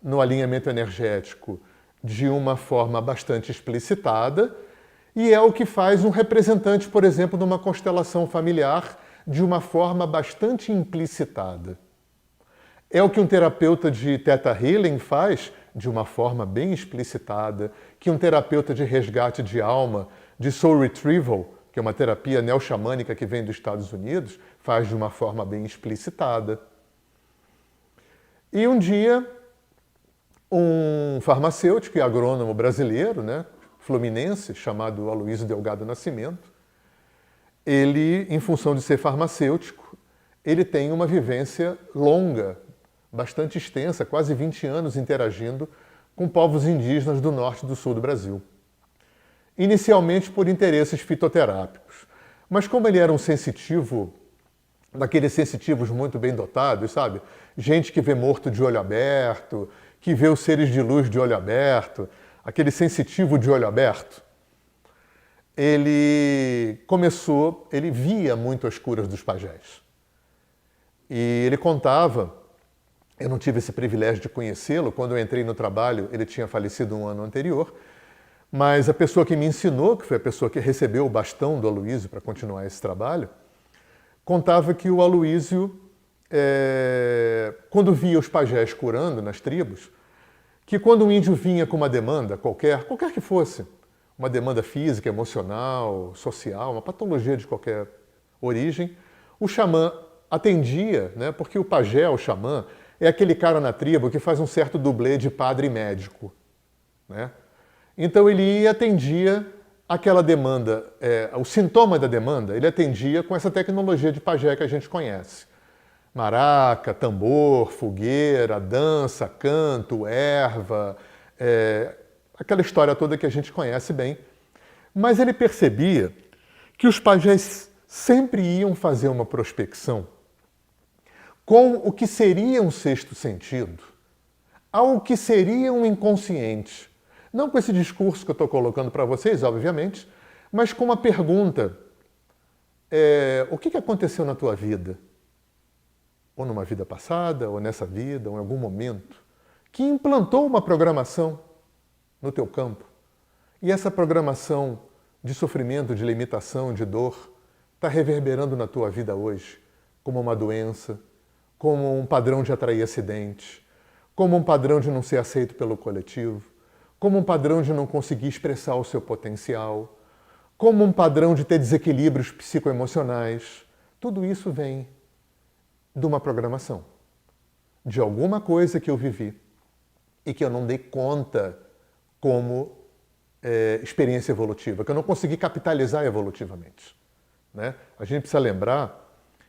no alinhamento energético de uma forma bastante explicitada, e é o que faz um representante, por exemplo, numa constelação familiar de uma forma bastante implicitada. É o que um terapeuta de Theta Healing faz de uma forma bem explicitada, que um terapeuta de resgate de alma, de Soul Retrieval, que é uma terapia neo-xamânica que vem dos Estados Unidos, faz de uma forma bem explicitada. E um dia, um farmacêutico e agrônomo brasileiro, né, fluminense, chamado Aloysio Delgado Nascimento, ele, em função de ser farmacêutico, ele tem uma vivência longa, bastante extensa, quase 20 anos interagindo com povos indígenas do norte e do sul do Brasil. Inicialmente por interesses fitoterápicos. Mas como ele era um sensitivo, daqueles sensitivos muito bem dotados, sabe? Gente que vê morto de olho aberto, que vê os seres de luz de olho aberto, aquele sensitivo de olho aberto, ele via muito as curas dos pajés. E ele contava, eu não tive esse privilégio de conhecê-lo, quando eu entrei no trabalho ele tinha falecido um ano anterior, mas a pessoa que me ensinou, que foi a pessoa que recebeu o bastão do Aloysio para continuar esse trabalho, contava que o Aloysio, quando via os pajés curando nas tribos, que quando um índio vinha com uma demanda qualquer que fosse, uma demanda física, emocional, social, uma patologia de qualquer origem, o xamã atendia, né, porque o pajé, o xamã, é aquele cara na tribo que faz um certo dublê de padre e médico, né? Então ele ia e atendia aquela demanda, o sintoma da demanda, ele atendia com essa tecnologia de pajé que a gente conhece. Maraca, tambor, fogueira, dança, canto, erva, aquela história toda que a gente conhece bem. Mas ele percebia que os pajés sempre iam fazer uma prospecção com o que seria um sexto sentido, ao que seria um inconsciente. Não com esse discurso que eu estou colocando para vocês, obviamente, mas com uma pergunta. O que aconteceu na tua vida? Ou numa vida passada, ou nessa vida, ou em algum momento, que implantou uma programação no teu campo. E essa programação de sofrimento, de limitação, de dor, está reverberando na tua vida hoje, como uma doença, como um padrão de atrair acidentes, como um padrão de não ser aceito pelo coletivo, como um padrão de não conseguir expressar o seu potencial, como um padrão de ter desequilíbrios psicoemocionais. Tudo isso vem de uma programação, de alguma coisa que eu vivi e que eu não dei conta como experiência evolutiva, que eu não consegui capitalizar evolutivamente, né? A gente precisa lembrar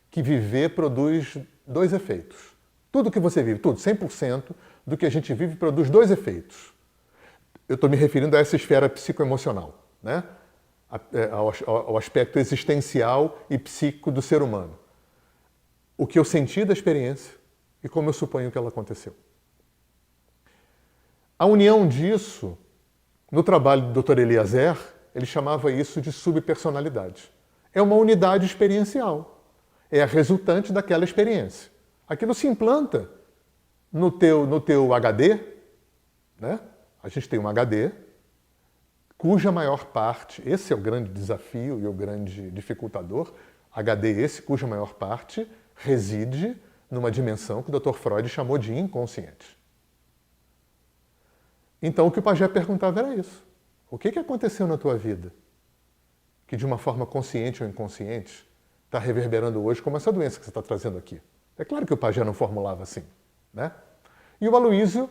que viver produz dois efeitos. Tudo que você vive, tudo, 100% do que a gente vive produz dois efeitos. Eu estou me referindo a essa esfera psicoemocional, né? Ao aspecto existencial e psíquico do ser humano. O que eu senti da experiência e como eu suponho que ela aconteceu. A união disso, no trabalho do Dr. Eliezer, ele chamava isso de subpersonalidade. É uma unidade experiencial. É a resultante daquela experiência. Aquilo se implanta no teu HD, né? A gente tem um HD, cuja maior parte, esse é o grande desafio e o grande dificultador, HD esse cuja maior parte reside numa dimensão que o Dr. Freud chamou de inconsciente. Então o que o Pagé perguntava era isso. O que aconteceu na tua vida que de uma forma consciente ou inconsciente está reverberando hoje como essa doença que você está trazendo aqui? É claro que o Pagé não formulava assim, né? E o Aloísio,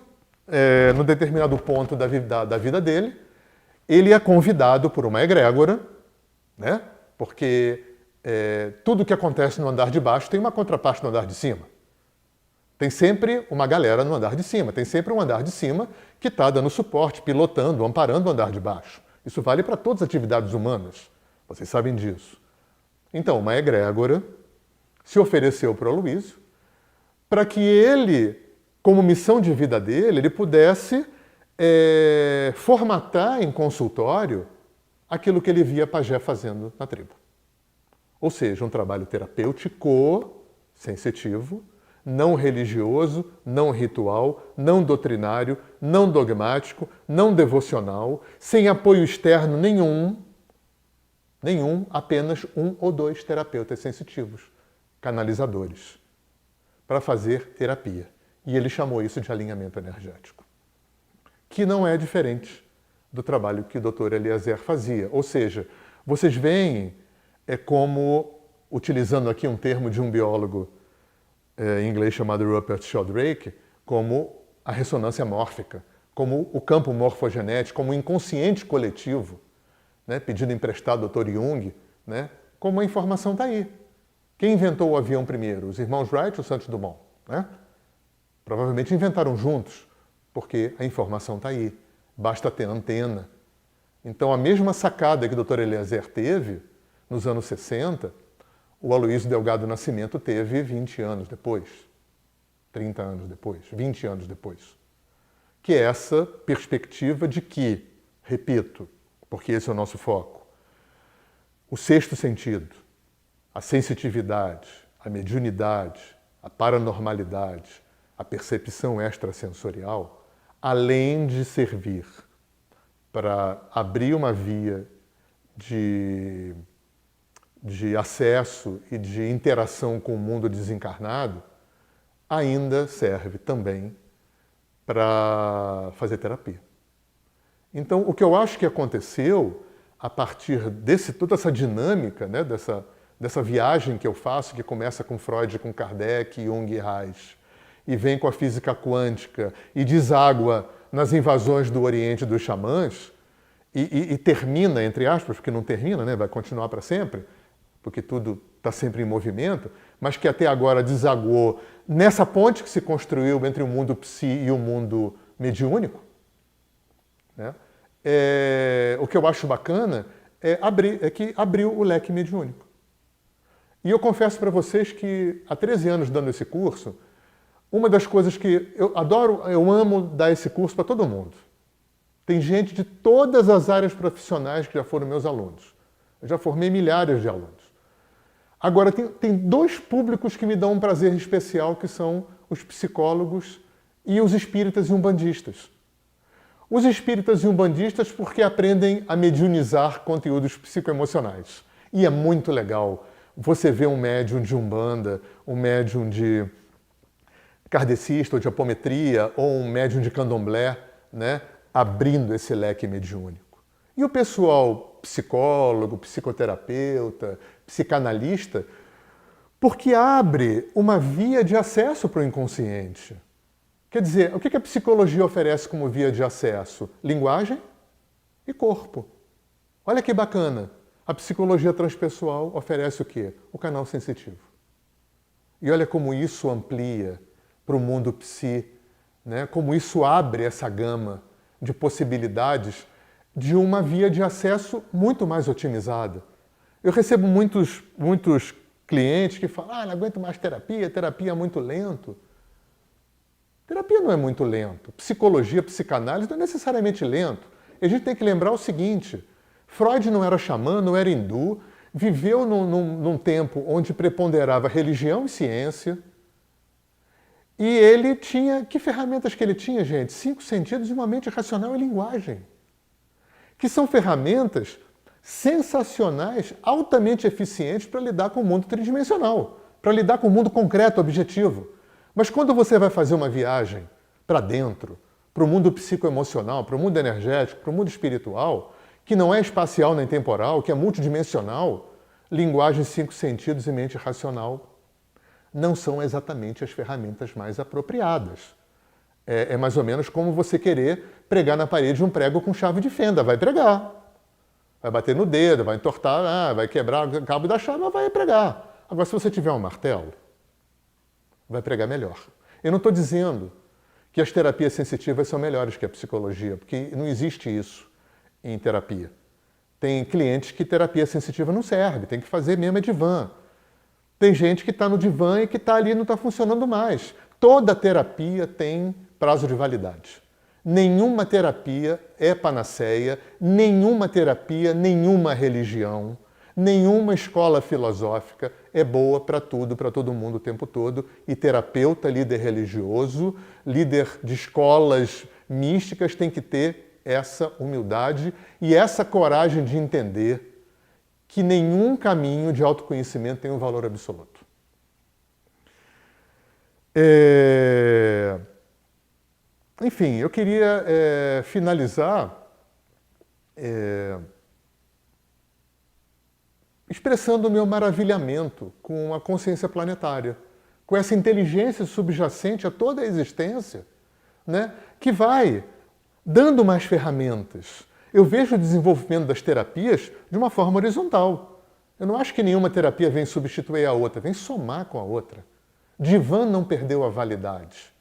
no determinado ponto da vida dele, ele é convidado por uma egrégora, né? Porque tudo que acontece no andar de baixo tem uma contraparte no andar de cima. Tem sempre uma galera no andar de cima, tem sempre um andar de cima que está dando suporte, pilotando, amparando o andar de baixo. Isso vale para todas as atividades humanas, vocês sabem disso. Então, uma egrégora se ofereceu para o Aloísio para que ele, como missão de vida dele, ele pudesse formatar em consultório aquilo que ele via Pagé fazendo na tribo. Ou seja, um trabalho terapêutico, sensitivo, não religioso, não ritual, não doutrinário, não dogmático, não devocional, sem apoio externo nenhum, apenas um ou dois terapeutas sensitivos, canalizadores, para fazer terapia. E ele chamou isso de alinhamento energético, que não é diferente do trabalho que o Dr. Eliezer fazia. Ou seja, vocês veem como, utilizando aqui um termo de um biólogo em inglês chamado Rupert Sheldrake, como a ressonância mórfica, como o campo morfogenético, como o inconsciente coletivo, né, pedido emprestado ao Dr. Jung, né, como a informação está aí. Quem inventou o avião primeiro? Os irmãos Wright ou Santos Dumont? Né? Provavelmente inventaram juntos, porque a informação está aí. Basta ter antena. Então, a mesma sacada que o Dr. Eliezer teve nos anos 60, o Aloísio Delgado Nascimento teve 20 anos depois, 30 anos depois, 20 anos depois. Que é essa perspectiva de que, repito, porque esse é o nosso foco, o sexto sentido, a sensitividade, a mediunidade, a paranormalidade, a percepção extrasensorial, além de servir para abrir uma via de acesso e de interação com o mundo desencarnado, ainda serve também para fazer terapia. Então, o que eu acho que aconteceu a partir toda essa dinâmica, né, dessa viagem que eu faço, que começa com Freud, com Kardec, Jung e Reich, e vem com a física quântica e deságua nas invasões do Oriente dos xamãs, e termina, entre aspas, porque não termina, né, vai continuar para sempre, porque tudo está sempre em movimento, mas que até agora desaguou nessa ponte que se construiu entre o mundo psi e o mundo mediúnico. Né? O que eu acho bacana é que abriu o leque mediúnico. E eu confesso para vocês que há 13 anos dando esse curso, uma das coisas que eu amo dar esse curso para todo mundo. Tem gente de todas as áreas profissionais que já foram meus alunos. Eu já formei milhares de alunos. Agora, tem dois públicos que me dão um prazer especial, que são os psicólogos e os espíritas e umbandistas. Os espíritas e umbandistas porque aprendem a mediunizar conteúdos psicoemocionais. E é muito legal você ver um médium de umbanda, um médium de kardecista ou de apometria, ou um médium de candomblé, né, abrindo esse leque mediúnico. E o pessoal psicólogo, psicoterapeuta, psicanalista, porque abre uma via de acesso para o inconsciente. Quer dizer, o que a psicologia oferece como via de acesso? Linguagem e corpo. Olha que bacana. A psicologia transpessoal oferece o quê? O canal sensitivo. E olha como isso amplia para o mundo psi, né? Como isso abre essa gama de possibilidades de uma via de acesso muito mais otimizada. Eu recebo muitos clientes que falam: não aguento mais terapia é muito lento. Terapia não é muito lento. Psicologia, psicanálise não é necessariamente lento. E a gente tem que lembrar o seguinte: Freud não era xamã, não era hindu, viveu num tempo onde preponderava religião e ciência. E ele tinha... Que ferramentas que ele tinha, gente? 5 sentidos e uma mente racional e linguagem. Que são ferramentas sensacionais, altamente eficientes para lidar com o mundo tridimensional, para lidar com o mundo concreto, objetivo. Mas quando você vai fazer uma viagem para dentro, para o mundo psicoemocional, para o mundo energético, para o mundo espiritual, que não é espacial nem temporal, que é multidimensional, linguagem, 5 sentidos e mente racional não são exatamente as ferramentas mais apropriadas. É mais ou menos como você querer pregar na parede um prego com chave de fenda. Vai pregar. Vai bater no dedo, vai entortar, vai quebrar o cabo da chave, mas vai pregar. Agora, se você tiver um martelo, vai pregar melhor. Eu não estou dizendo que as terapias sensitivas são melhores que a psicologia, porque não existe isso em terapia. Tem clientes que terapia sensitiva não serve, tem que fazer mesmo divã. Tem gente que está no divã e que está ali e não está funcionando mais. Toda terapia tem prazo de validade. Nenhuma terapia é panaceia, nenhuma terapia, nenhuma religião, nenhuma escola filosófica é boa para tudo, para todo mundo o tempo todo. E terapeuta, líder religioso, líder de escolas místicas tem que ter essa humildade e essa coragem de entender que nenhum caminho de autoconhecimento tem um valor absoluto. Enfim, eu queria finalizar expressando o meu maravilhamento com a consciência planetária, com essa inteligência subjacente a toda a existência, né, que vai dando mais ferramentas. Eu vejo o desenvolvimento das terapias de uma forma horizontal. Eu não acho que nenhuma terapia vem substituir a outra, vem somar com a outra. Divã não perdeu a validade.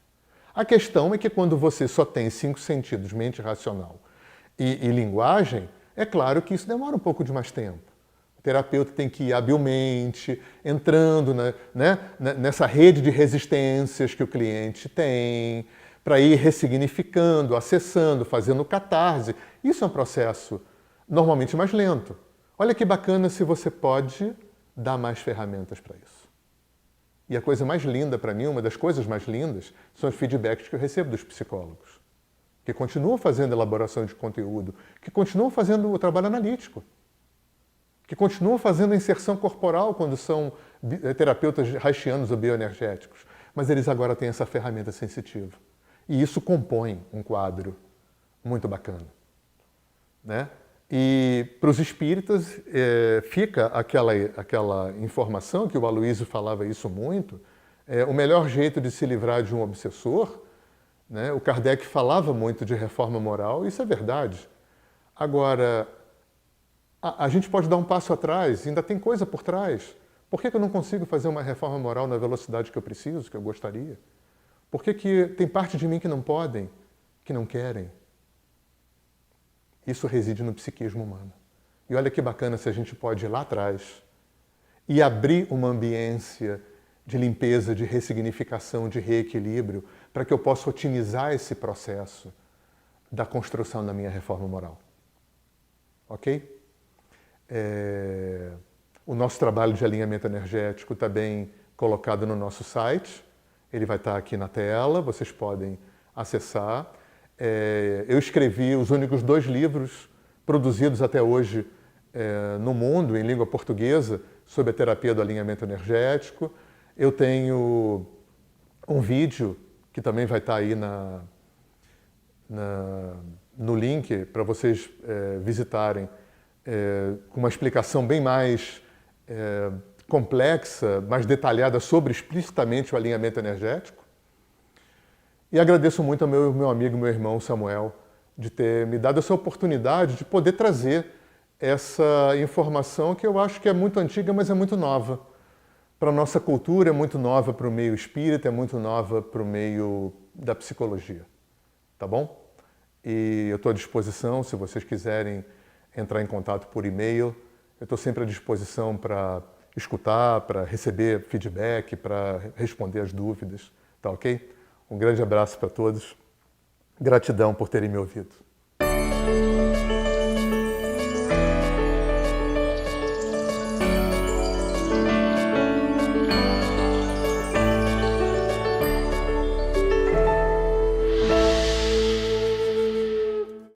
A questão é que quando você só tem 5 sentidos, mente racional e linguagem, é claro que isso demora um pouco de mais tempo. O terapeuta tem que ir habilmente, entrando nessa rede de resistências que o cliente tem, para ir ressignificando, acessando, fazendo catarse. Isso é um processo normalmente mais lento. Olha que bacana se você pode dar mais ferramentas para isso. E a coisa mais linda para mim, uma das coisas mais lindas, são os feedbacks que eu recebo dos psicólogos, que continuam fazendo elaboração de conteúdo, que continuam fazendo o trabalho analítico, que continuam fazendo a inserção corporal quando são terapeutas reichianos ou bioenergéticos, mas eles agora têm essa ferramenta sensitiva. E isso compõe um quadro muito bacana, né? E para os espíritas fica aquela informação, que o Aloysio falava isso muito, o melhor jeito de se livrar de um obsessor, né? O Kardec falava muito de reforma moral, isso é verdade. Agora, a gente pode dar um passo atrás, ainda tem coisa por trás. Por que eu não consigo fazer uma reforma moral na velocidade que eu preciso, que eu gostaria? Por que tem parte de mim que não podem, que não querem? Isso reside no psiquismo humano. E olha que bacana se a gente pode ir lá atrás e abrir uma ambiência de limpeza, de ressignificação, de reequilíbrio, para que eu possa otimizar esse processo da construção da minha reforma moral. Ok? O nosso trabalho de alinhamento energético está bem colocado no nosso site. Ele vai estar aqui na tela, vocês podem acessar. Eu escrevi os únicos 2 livros produzidos até hoje no mundo, em língua portuguesa, sobre a terapia do alinhamento energético. Eu tenho um vídeo, que também vai estar aí no link, para vocês visitarem, com uma explicação bem mais complexa, mais detalhada sobre explicitamente o alinhamento energético. E agradeço muito ao meu amigo, meu irmão Samuel, de ter me dado essa oportunidade de poder trazer essa informação que eu acho que é muito antiga, mas é muito nova. para a nossa cultura, é muito nova para o meio espírita, é muito nova para o meio da psicologia. Tá bom? E eu estou à disposição, se vocês quiserem entrar em contato por e-mail, eu estou sempre à disposição para escutar, para receber feedback, para responder as dúvidas, tá ok? Um grande abraço para todos. Gratidão por terem me ouvido.